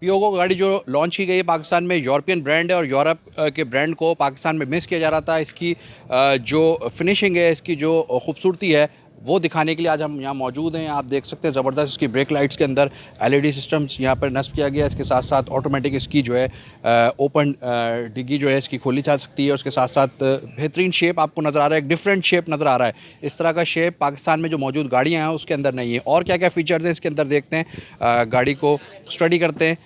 पियोगो गाड़ी जो लॉन्च की गई है पाकिस्तान में, यूरोपियन ब्रांड है और यूरोप के ब्रांड को पाकिस्तान में मिस किया जा रहा था। इसकी जो फिनिशिंग है, इसकी जो खूबसूरती है, वो दिखाने के लिए आज हम यहाँ मौजूद हैं। आप देख सकते हैं ज़बरदस्त इसकी ब्रेक लाइट्स के अंदर एलईडी सिस्टम्स यहाँ पर नस्ब किया गया। इसके साथ साथ ऑटोमेटिक इसकी जो है ओपन डिग्गी जो है इसकी खोली जा सकती है। उसके साथ साथ बेहतरीन शेप आपको नज़र आ रहा है, एक डिफरेंट शेप नज़र आ रहा है। इस तरह का शेप पाकिस्तान में जो मौजूद गाड़ियाँ हैं उसके अंदर नहीं है। और क्या क्या फ़ीचर्स हैं इसके अंदर देखते हैं, गाड़ी को स्टडी करते हैं।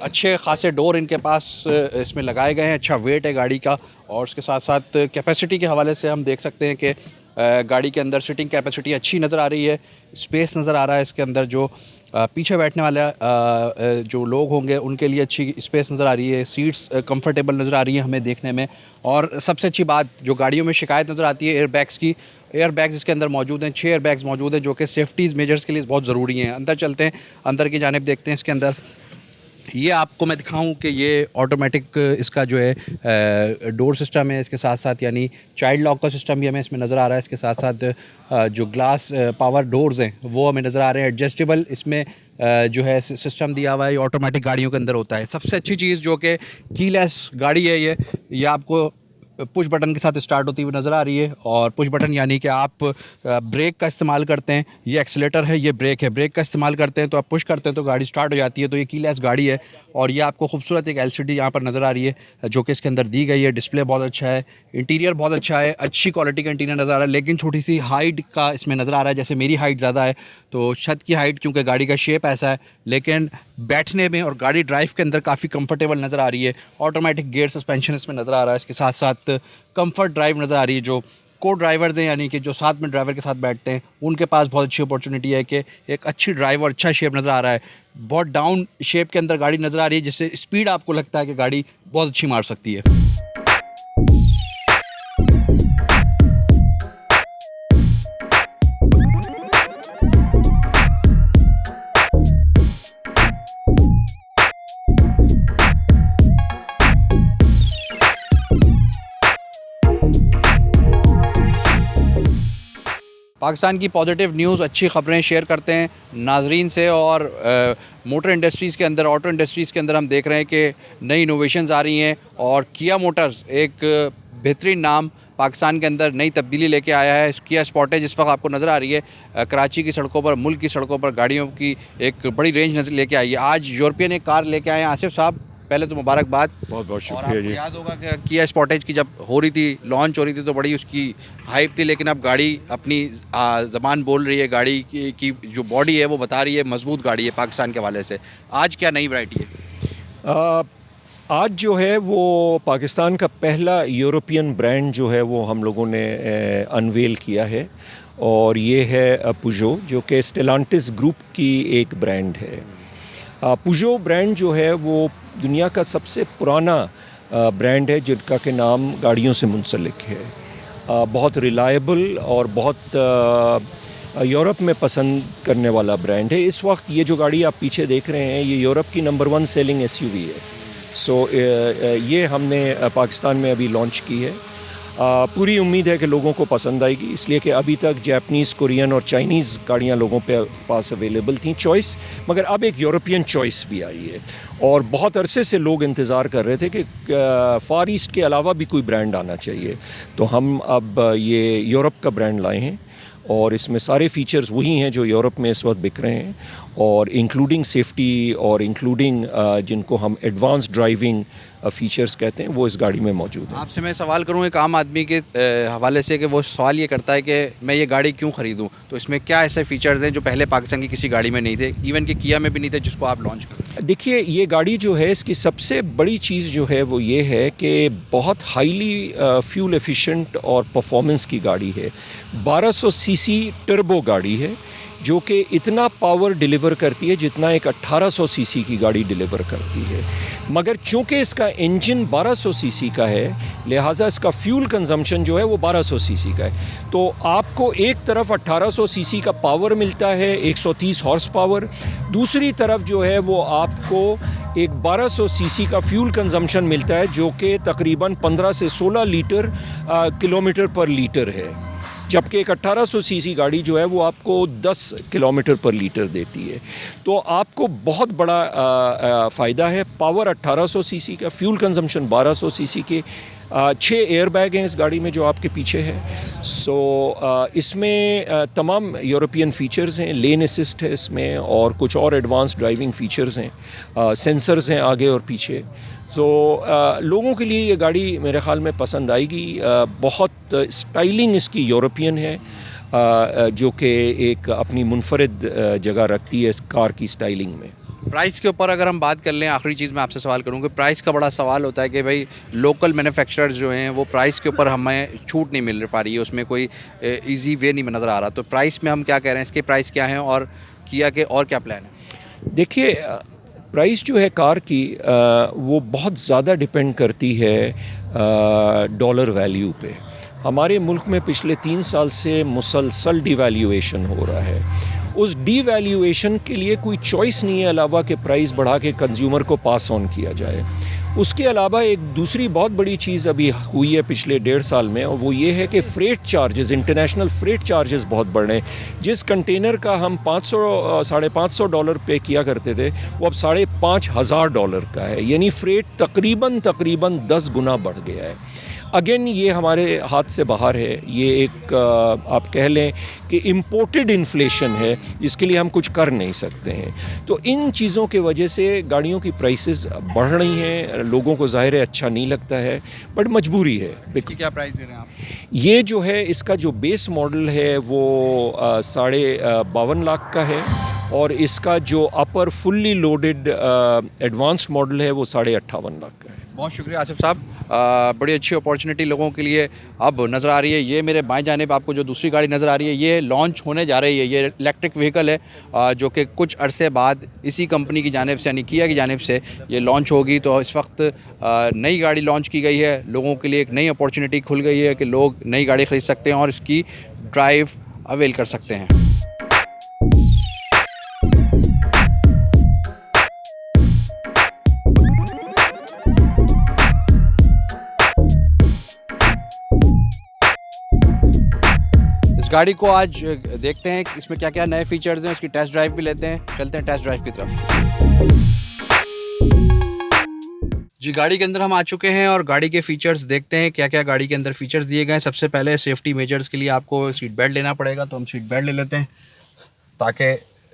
अच्छे खासे डोर इनके पास इसमें लगाए गए हैं, अच्छा वेट है गाड़ी का। और उसके साथ साथ कैपेसिटी के हवाले से हम देख सकते हैं कि गाड़ी के अंदर सीटिंग कैपेसिटी अच्छी नज़र आ रही है, स्पेस नज़र आ रहा है इसके अंदर। जो पीछे बैठने वाले जो लोग होंगे उनके लिए अच्छी स्पेस नज़र आ रही है, सीट्स कंफर्टेबल नज़र आ रही है हमें देखने में। और सबसे अच्छी बात जो गाड़ियों में शिकायत नज़र आती है एयर बैग्स की, एयर बैग्स इसके अंदर मौजूद हैं, 6 एयर बैग्स मौजूद हैं जो कि सेफ्टीज़ मेजर्स के लिए बहुत ज़रूरी हैं। अंदर चलते हैं, अंदर की जानिब देखते हैं। इसके अंदर ये आपको मैं दिखाऊं कि ये ऑटोमेटिक इसका जो है डोर सिस्टम है, इसके साथ साथ यानी चाइल्ड लॉक का सिस्टम भी हमें इसमें नज़र आ रहा है। इसके साथ साथ जो ग्लास पावर डोर्स हैं वो हमें नज़र आ रहे हैं। एडजस्टेबल इसमें जो है सिस्टम दिया हुआ है, ये ऑटोमेटिक गाड़ियों के अंदर होता है। सबसे अच्छी चीज़ जो कि कीलेस गाड़ी है, ये आपको पुश बटन के साथ स्टार्ट होती हुई नज़र आ रही है। और पुश बटन यानी कि आप ब्रेक का इस्तेमाल करते हैं, ये एक्सीलेटर है, ये ब्रेक है, ब्रेक का इस्तेमाल करते हैं तो आप पुश करते हैं तो गाड़ी स्टार्ट हो जाती है। तो ये कीलेस गाड़ी है। और ये आपको खूबसूरत एक LCD यहाँ पर नज़र आ रही है जो कि इसके अंदर दी गई है। डिस्प्ले बहुत अच्छा है, इंटीरियर बहुत अच्छा है, अच्छी क्वालिटी का इंटीरियर नज़र आ रहा है। लेकिन छोटी सी हाइट का इसमें नज़र आ रहा है, जैसे मेरी हाइट ज़्यादा है तो छत की हाइट, क्योंकि गाड़ी का शेप ऐसा है, लेकिन बैठने में और गाड़ी ड्राइव के अंदर काफ़ी कंफर्टेबल नज़र आ रही है। ऑटोमेटिक गियर सस्पेंशन इसमें नज़र आ रहा है। इसके साथ साथ कंफर्ट ड्राइव नज़र आ रही है। जो को ड्राइवर्स हैं यानी कि जो साथ में ड्राइवर के साथ बैठते हैं उनके पास बहुत अच्छी अपॉर्चुनिटी है कि एक अच्छी ड्राइव और अच्छा शेप नज़र आ रहा है। बहुत डाउन शेप के अंदर गाड़ी नज़र आ रही है, जिससे स्पीड आपको लगता है कि गाड़ी बहुत अच्छी मार सकती है। पाकिस्तान की पॉजिटिव न्यूज़, अच्छी ख़बरें शेयर करते हैं नाजरीन से। और मोटर इंडस्ट्रीज़ के अंदर, ऑटो इंडस्ट्रीज़ के अंदर हम देख रहे हैं कि नई इनोवेशंस आ रही हैं। और किया मोटर्स एक बेहतरीन नाम पाकिस्तान के अंदर नई तब्दीली लेके आया है। किया स्पोर्टेज इस वक्त आपको नज़र आ रही है कराची की सड़कों पर, मुल्क की सड़कों पर गाड़ियों की एक बड़ी रेंज नज़र लेके आई है। आज यूरोपियन एक कार लेके आए हैं। आसिफ साहब, पहले तो मुबारकबाद, बहुत बहुत और शुक्रिया जी। याद होगा कि किया स्पोर्टेज की जब हो रही थी, लॉन्च हो रही थी तो बड़ी उसकी हाइप थी, लेकिन अब गाड़ी अपनी ज़बान बोल रही है। गाड़ी की जो बॉडी है वो बता रही है मजबूत गाड़ी है पाकिस्तान के हवाले से। आज क्या नई वैरायटी है? आज जो है वो पाकिस्तान का पहला यूरोपियन ब्रांड जो है वो हम लोगों ने अनवेल किया है। और ये है पुजो, जो कि स्टेलांटिस ग्रुप की एक ब्रांड है। पुजो ब्रांड जो है वो दुनिया का सबसे पुराना ब्रांड है जिनका के नाम गाड़ियों से मुंसलिक है। बहुत रिलायबल और बहुत यूरोप में पसंद करने वाला ब्रांड है। इस वक्त ये जो गाड़ी आप पीछे देख रहे हैं ये यूरोप की नंबर 1 सेलिंग SUV है। सो ये हमने पाकिस्तान में अभी लॉन्च की है। पूरी उम्मीद है कि लोगों को पसंद आएगी, इसलिए कि अभी तक जापानीज़, कोरियन और चाइनीज़ गाड़ियां लोगों पे पास अवेलेबल थी चॉइस, मगर अब एक यूरोपियन चॉइस भी आई है। और बहुत अरसे से लोग इंतज़ार कर रहे थे कि फार ईस्ट के अलावा भी कोई ब्रांड आना चाहिए, तो हम अब ये यूरोप का ब्रांड लाए हैं। और इसमें सारे फीचर्स वही हैं जो यूरोप में इस वक्त बिक रहे हैं, और इंक्लूडिंग सेफ्टी और इंक्लूडिंग जिनको हम एडवांस ड्राइविंग फीचर्स कहते हैं वो इस गाड़ी में मौजूद है। आपसे मैं सवाल करूं एक आम आदमी के हवाले से कि वो सवाल ये करता है कि मैं ये गाड़ी क्यों ख़रीदूं, तो इसमें क्या ऐसे फीचर्स हैं जो पहले पाकिस्तान की किसी गाड़ी में नहीं थे, इवन कि किया में भी नहीं थे, जिसको आप लॉन्च करें? देखिए, ये गाड़ी जो है इसकी सबसे बड़ी चीज़ जो है वो ये है कि बहुत हाईली फ्यूल एफिशिएंट और परफॉर्मेंस की गाड़ी है। 1200 सीसी टर्बो गाड़ी है जो कि इतना पावर डिलीवर करती है जितना एक 1800 सीसी की गाड़ी डिलीवर करती है। मगर चूँकि इसका इंजन 1200 सीसी का है, लिहाजा इसका फ्यूल कंजम्पशन जो है वो 1200 सीसी का है। तो आपको एक तरफ 1800 सीसी का पावर मिलता है, 130 हॉर्स पावर, दूसरी तरफ जो है वो आपको एक 1200 सीसी का फ्यूल कंजम्पशन मिलता है जो कि तकरीबन 15 से 16 लीटर किलोमीटर पर लीटर है। जबकि एक 1800 सीसी गाड़ी जो है वो आपको 10 किलोमीटर पर लीटर देती है। तो आपको बहुत बड़ा फ़ायदा है। पावर 1800 सीसी का, फ्यूल कंजम्पशन 1200 सीसी के, 6 एयर बैग हैं इस गाड़ी में जो आपके पीछे है। इसमें तमाम यूरोपियन फ़ीचर्स हैं, लेन असिस्ट है इसमें और कुछ और एडवांस ड्राइविंग फ़ीचर्स हैं, सेंसर्स हैं आगे और पीछे। लोगों के लिए ये गाड़ी मेरे ख़्याल में पसंद आएगी। बहुत स्टाइलिंग इसकी यूरोपियन है, जो कि एक अपनी मुनफरद जगह रखती है इस कार की स्टाइलिंग में। प्राइस के ऊपर अगर हम बात कर लें, आखिरी चीज़ मैं आपसे सवाल करूँगा, प्राइस का बड़ा सवाल होता है कि भाई लोकल मैन्युफैक्चरर्स जो हैं वो प्राइस के ऊपर हमें छूट नहीं मिल पा रही है, उसमें कोई इजी वे नहीं नज़र आ रहा। तो प्राइस में हम क्या कह रहे हैं, इसके प्राइस क्या हैं और किया के और क्या प्लान है? देखिए, प्राइस जो है कार की वो बहुत ज़्यादा डिपेंड करती है डॉलर वैल्यू पे। हमारे मुल्क में पिछले 3 साल से मुसलसल डिवैल्यूएशन हो रहा है। उस डिवैल्यूएशन के लिए कोई चॉइस नहीं है अलावा कि प्राइस बढ़ा के कंज्यूमर को पास ऑन किया जाए। उसके अलावा एक दूसरी बहुत बड़ी चीज़ अभी हुई है पिछले 1.5 साल में, और वो ये है कि freight charges, international freight charges बहुत बढ़ रहे हैं। जिस कंटेनर का हम $500 पे किया करते थे, वो अब $5,500 का है, यानी फ़्रेट तकरीबन 10 गुना बढ़ गया है। अगेन ये हमारे हाथ से बाहर है। ये एक आप कह लें कि इम्पोर्टेड इन्फ्लेशन है, जिसके लिए हम कुछ कर नहीं सकते हैं। तो इन चीज़ों के वजह से गाड़ियों की प्राइसेस बढ़ रही हैं। लोगों को ज़ाहिर है अच्छा नहीं लगता है, बट मजबूरी है। इसकी क्या प्राइस दे रहे हैं आप? ये जो है इसका जो बेस मॉडल है वो 52.5 लाख का है, और इसका जो अपर फुल्ली लोडेड एडवांस्ड मॉडल है वो 58.5 लाख का है। बहुत शुक्रिया आसिफ साहब। बड़ी अच्छी अपॉर्चुनिटी लोगों के लिए अब नज़र आ रही है। ये मेरे बाएं जानिब आपको जो दूसरी गाड़ी नज़र आ रही है, ये लॉन्च होने जा रही है। ये इलेक्ट्रिक व्हीकल है, जो कि कुछ अरसे बाद इसी कंपनी की जानिब से, यानी किया की जानिब से ये लॉन्च होगी। तो इस वक्त नई गाड़ी लॉन्च की गई है, लोगों के लिए एक नई अपॉर्चुनिटी खुल गई है कि लोग नई गाड़ी ख़रीद सकते हैं और इसकी ड्राइव अवेल कर सकते हैं। गाड़ी को आज देखते हैं इसमें क्या क्या नए फीचर्स हैं, उसकी टेस्ट ड्राइव भी लेते हैं। चलते हैं टेस्ट ड्राइव की तरफ। जी, गाड़ी के अंदर हम आ चुके हैं और गाड़ी के फीचर्स देखते हैं क्या क्या गाड़ी के अंदर फीचर्स दिए गए हैं। सबसे पहले सेफ्टी मेजर्स के लिए आपको सीट बेल्ट लेना पड़ेगा, तो हम सीट बेल्ट ले लेते हैं ताकि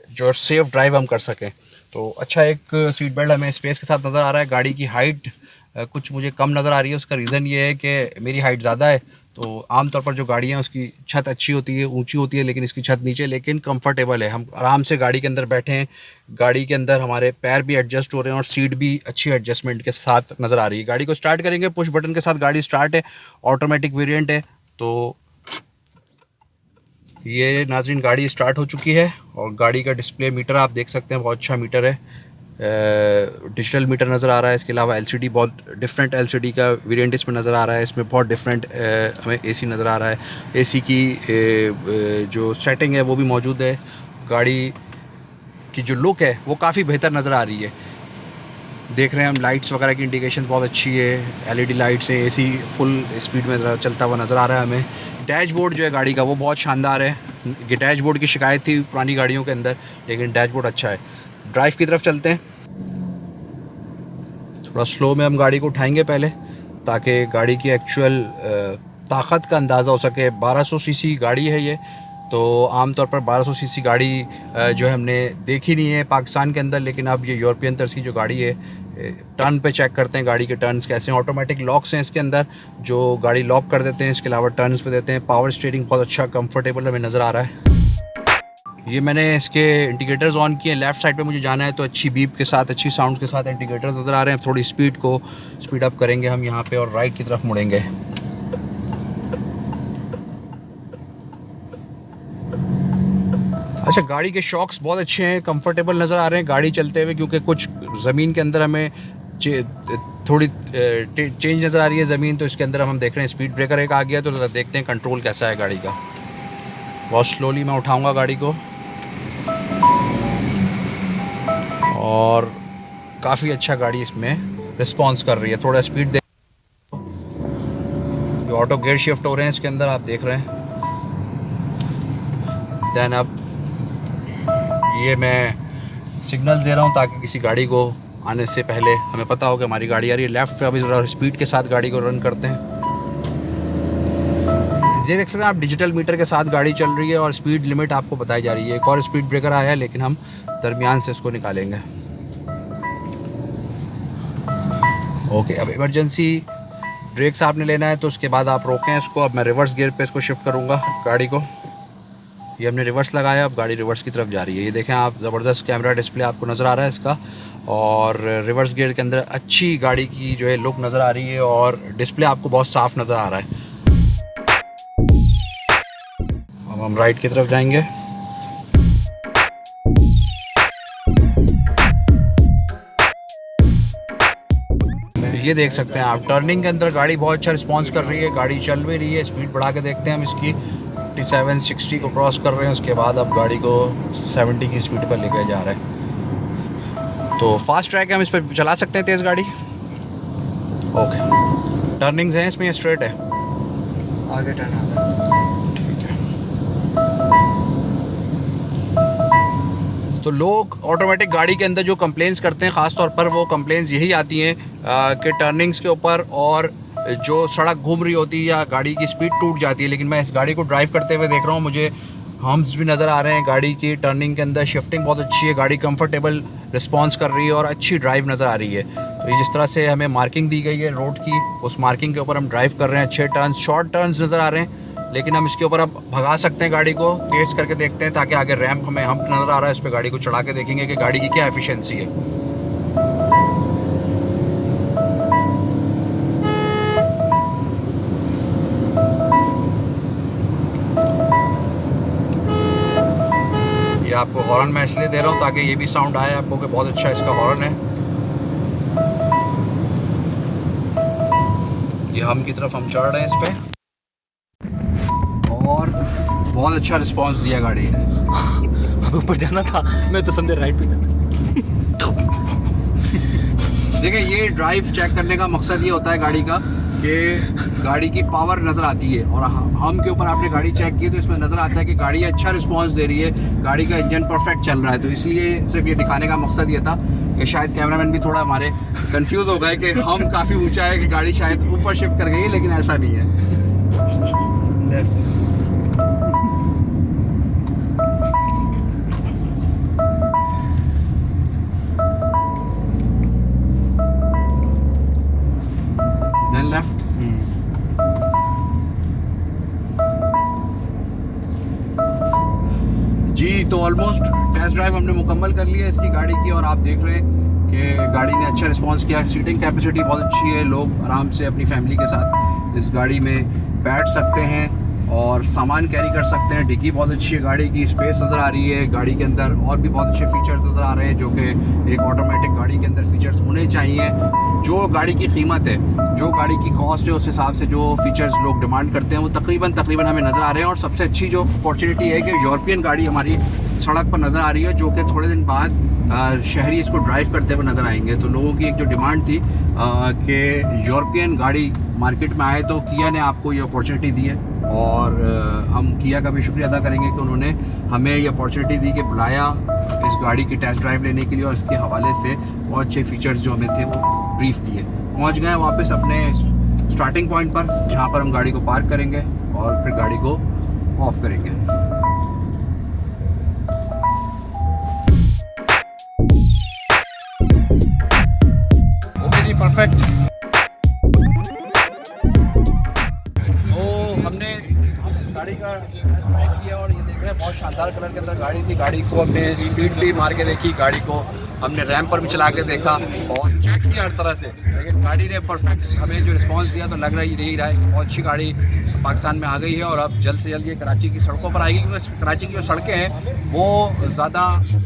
जो सेफ ड्राइव हम कर सकें। तो अच्छा एक सीट बेल्ट हमें स्पेस के साथ नज़र आ रहा है। गाड़ी की हाइट कुछ मुझे कम नज़र आ रही है। उसका रीज़न ये है कि मेरी हाइट ज़्यादा है, तो आमतौर पर जो गाड़ियाँ उसकी छत अच्छी होती है, ऊंची होती है, लेकिन इसकी छत नीचे, लेकिन कंफर्टेबल है। हम आराम से गाड़ी के अंदर बैठे हैं, गाड़ी के अंदर हमारे पैर भी एडजस्ट हो रहे हैं और सीट भी अच्छी एडजस्टमेंट के साथ नज़र आ रही है। गाड़ी को स्टार्ट करेंगे, पुश बटन के साथ गाड़ी स्टार्ट है, ऑटोमेटिक वेरिएंट है। तो ये नाज़रीन गाड़ी स्टार्ट हो चुकी है और गाड़ी का डिस्प्ले मीटर आप देख सकते हैं, बहुत अच्छा मीटर है, डिजिटल मीटर नज़र आ रहा है। इसके अलावा एलसीडी, बहुत डिफरेंट एलसीडी का वेरिएंट इसमें नज़र आ रहा है। इसमें बहुत डिफरेंट हमें एसी नज़र आ रहा है। एसी की जो सेटिंग है वो भी मौजूद है। गाड़ी की जो लुक है वो काफ़ी बेहतर नज़र आ रही है। देख रहे हैं हम लाइट्स वगैरह की इंडिकेशन बहुत अच्छी है, एलईडी लाइट्स हैं, एसी फुल स्पीड में चलता हुआ नज़र आ रहा है हमें। डैशबोर्ड जो है गाड़ी का वो बहुत शानदार है। ये डैशबोर्ड की शिकायत थी पुरानी गाड़ियों के अंदर, लेकिन डैशबोर्ड अच्छा है। ड्राइव की तरफ चलते हैं। थोड़ा स्लो में हम गाड़ी को उठाएंगे पहले, ताकि गाड़ी की एक्चुअल ताकत का अंदाज़ा हो सके। 1200 सीसी गाड़ी है ये, तो आमतौर पर 1200 सीसी गाड़ी जो है हमने देखी नहीं है पाकिस्तान के अंदर, लेकिन अब ये यूरोपियन तरह की जो गाड़ी है, टर्न पे चेक करते हैं गाड़ी के टर्न्स कैसे हैं। ऑटोमेटिक लॉक्स हैं इसके अंदर जो गाड़ी लॉक कर देते हैं, इसके अलावा टर्न्स पे देते हैं। पावर स्टीयरिंग बहुत अच्छा कंफर्टेबल हमें नज़र आ रहा है। ये मैंने इसके इंडिकेटर्स ऑन किए। लेफ़्ट साइड पे मुझे जाना है तो अच्छी बीप के साथ, अच्छी साउंड के साथ इंडिकेटर्स नज़र आ रहे हैं। थोड़ी स्पीड को स्पीड अप करेंगे हम यहाँ पे और राइट की तरफ मुड़ेंगे। अच्छा, गाड़ी के शॉक्स बहुत अच्छे हैं, कंफर्टेबल नज़र आ रहे हैं गाड़ी चलते हुए, क्योंकि कुछ ज़मीन के अंदर हमें थोड़ी चेंज नज़र आ रही है ज़मीन, तो इसके अंदर हम देख रहे हैं स्पीड ब्रेकर एक आ गया, तो देखते हैं कंट्रोल कैसा है गाड़ी का। बहुत स्लोली मैं उठाऊँगा गाड़ी को और काफ़ी अच्छा गाड़ी इसमें रिस्पॉन्स कर रही है। थोड़ा स्पीड देख, जो ऑटो गियर शिफ्ट हो रहे हैं इसके अंदर आप देख रहे हैं। दैन अब ये मैं सिग्नल दे रहा हूँ ताकि किसी गाड़ी को आने से पहले हमें पता हो कि हमारी गाड़ी आ रही है। लेफ़्ट पे अभी ज़रा स्पीड के साथ गाड़ी को रन करते हैं। ये देख सकते हैं आप, डिजिटल मीटर के साथ गाड़ी चल रही है और स्पीड लिमिट आपको बताई जा रही है। एक और स्पीड ब्रेकर आया है लेकिन हम दरमियान से इसको निकालेंगे। ओके, अब इमरजेंसी ब्रेक्स आपने लेना है तो उसके बाद आप रोकें इसको। अब मैं रिवर्स गियर पे इसको शिफ्ट करूँगा गाड़ी को। ये हमने रिवर्स लगाया, अब गाड़ी रिवर्स की तरफ जा रही है। ये देखें आप, ज़बरदस्त कैमरा डिस्प्ले आपको नज़र आ रहा है इसका, और रिवर्स गियर के अंदर अच्छी गाड़ी की जो है लुक नज़र आ रही है और डिस्प्ले आपको बहुत साफ़ नज़र आ रहा है। अब हम राइट की तरफ जाएंगे। ये देख सकते हैं आप, टर्निंग के अंदर गाड़ी बहुत अच्छा रिस्पॉन्स कर रही है, गाड़ी चल भी रही है। स्पीड बढ़ा के देखते हैं हम इसकी। 57-60 को क्रॉस कर रहे हैं, उसके बाद अब गाड़ी को 70 की स्पीड पर लेके जा रहे हैं। तो फास्ट ट्रैक है, हम इस पर चला सकते हैं तेज़ गाड़ी। ओके, टर्निंग्स हैं इसमें या स्ट्रेट है? आगे टर्न आ रहा है। ठीक है। तो लोग ऑटोमेटिक गाड़ी के अंदर जो कंप्लेंट्स करते हैं, ख़ास तौर पर वो कंप्लेंट्स यही आती हैं कि टर्निंग्स के ऊपर और जो सड़क घूम रही होती है या गाड़ी की स्पीड टूट जाती है। लेकिन मैं इस गाड़ी को ड्राइव करते हुए देख रहा हूँ, मुझे हम्स भी नज़र आ रहे हैं गाड़ी की। टर्निंग के अंदर शिफ्टिंग बहुत अच्छी है, गाड़ी कंफर्टेबल रिस्पांस कर रही है और अच्छी ड्राइव नज़र आ रही है। तो ये जिस तरह से हमें मार्किंग दी गई है रोड की, उस मार्किंग के ऊपर हम ड्राइव कर रहे हैं। अच्छे टर्न्स, शॉर्ट टर्न्स नज़र आ रहे हैं, लेकिन हम इसके ऊपर अब भगा सकते हैं गाड़ी को, तेज़ करके देखते हैं ताकि आगे रैंप हमें हम्प नज़र आ रहा है, इस पर गाड़ी को चढ़ा के देखेंगे कि गाड़ी की क्या एफिशिएंसी है। आपको हॉर्न मैं इसलिए दे रहा हूँ ताकि ये भी साउंड आए आपको कि बहुत अच्छा इसका हॉर्न है। ये हम की तरफ हम चढ़ रहे हैं इस पे और बहुत अच्छा रिस्पांस दिया गाड़ी ने। अब ऊपर जाना था, मैं तो समझे राइट पे जाना। देखिए, ये ड्राइव चेक करने का मकसद ये होता है गाड़ी का कि गाड़ी की पावर नज़र आती है, और हम के ऊपर आपने गाड़ी चेक की तो इसमें नज़र आता है कि गाड़ी अच्छा रिस्पांस दे रही है, गाड़ी का इंजन परफेक्ट चल रहा है। तो इसलिए सिर्फ ये दिखाने का मकसद ये था कि शायद कैमरामैन भी थोड़ा हमारे कंफ्यूज हो गए कि हम काफ़ी ऊंचा है कि गाड़ी शायद ऊपर शिफ्ट कर गई है, लेकिन ऐसा नहीं है। लेफ्ट जी। तो ऑलमोस्ट टेस्ट ड्राइव हमने मुकम्मल कर लिया है इसकी गाड़ी की, और आप देख रहे हैं कि गाड़ी ने अच्छा रिस्पांस किया। सीटिंग कैपेसिटी बहुत अच्छी है, लोग आराम से अपनी फैमिली के साथ इस गाड़ी में बैठ सकते हैं और सामान कैरी कर सकते हैं। डिग्गी बहुत अच्छी है गाड़ी की, स्पेस नज़र आ रही है गाड़ी के अंदर, और भी बहुत अच्छे फीचर्स नज़र आ रहे हैं जो कि एक ऑटोमेटिक गाड़ी के अंदर फीचर्स होने चाहिए। जो गाड़ी की कीमत है, जो गाड़ी की कॉस्ट है, उस हिसाब से जो फीचर्स लोग डिमांड करते हैं वो तकरीबन हमें नज़र आ रहे हैं। और सबसे अच्छी जो अपॉर्चुनिटी है कि यूरोपियन गाड़ी हमारी सड़क पर नज़र आ रही है, जो कि थोड़े दिन बाद शहरी इसको ड्राइव करते हुए नज़र आएंगे। तो लोगों की एक जो डिमांड थी कि यूरोपियन गाड़ी मार्केट में आए, तो किया ने आपको ये अपॉर्चुनिटी दी है, और हम किया का भी शुक्रिया अदा करेंगे कि उन्होंने हमें ये अपॉर्चुनिटी दी कि बुलाया इस गाड़ी की टेस्ट ड्राइव लेने के लिए, और इसके हवाले से बहुत अच्छे फीचर्स जो हमें थे वो ब्रीफ किए। पहुंच गए वापस अपने स्टार्टिंग पॉइंट पर, जहां पर हम गाड़ी को पार्क करेंगे और फिर गाड़ी को ऑफ करेंगे। ओके जी, परफेक्ट। हमने गाड़ी का ड्राइव किया और ये देख रहे हैं बहुत शानदार कलर के अंदर गाड़ी थी। गाड़ी को हमने स्पीड भी मार के देखी, गाड़ी को हमने रैंप पर भी चला के देखा और चेक किया हर तरह से, लेकिन गाड़ी ने परफेक्ट हमें जो रिस्पांस दिया, तो लग रहा ही नहीं रहा है बहुत अच्छी गाड़ी पाकिस्तान में आ गई है और अब जल्द से जल्द ये कराची की सड़कों पर आएगी, क्योंकि कराची की जो सड़कें हैं वो ज़्यादा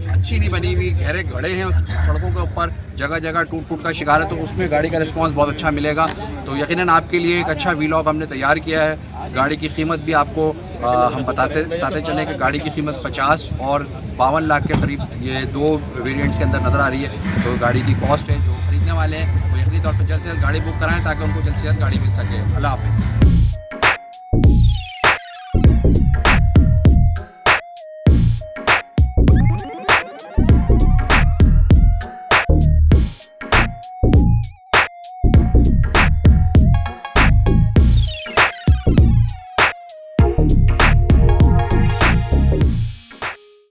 अच्छी नहीं बनी हुई, गहरे गड्ढे हैं उस सड़कों के ऊपर, जगह जगह टूट का शिकार है। तो उसमें गाड़ी का रिस्पांस बहुत अच्छा मिलेगा। तो यकीनन आपके लिए एक अच्छा वीलॉग हमने तैयार किया है। गाड़ी की कीमत भी आपको हम बताते चलें कि गाड़ी की कीमत 50 और 52 लाख के करीब ये दो वेरिएंट्स के अंदर नज़र आ रही है। तो गाड़ी की कॉस्ट है, जो खरीदने वाले हैं वो यकीनी तौर पर जल्द से जल्द गाड़ी बुक कराएं ताकि उनको जल्द से जल्द गाड़ी मिल सके। अल्लाह हाफ़िज़।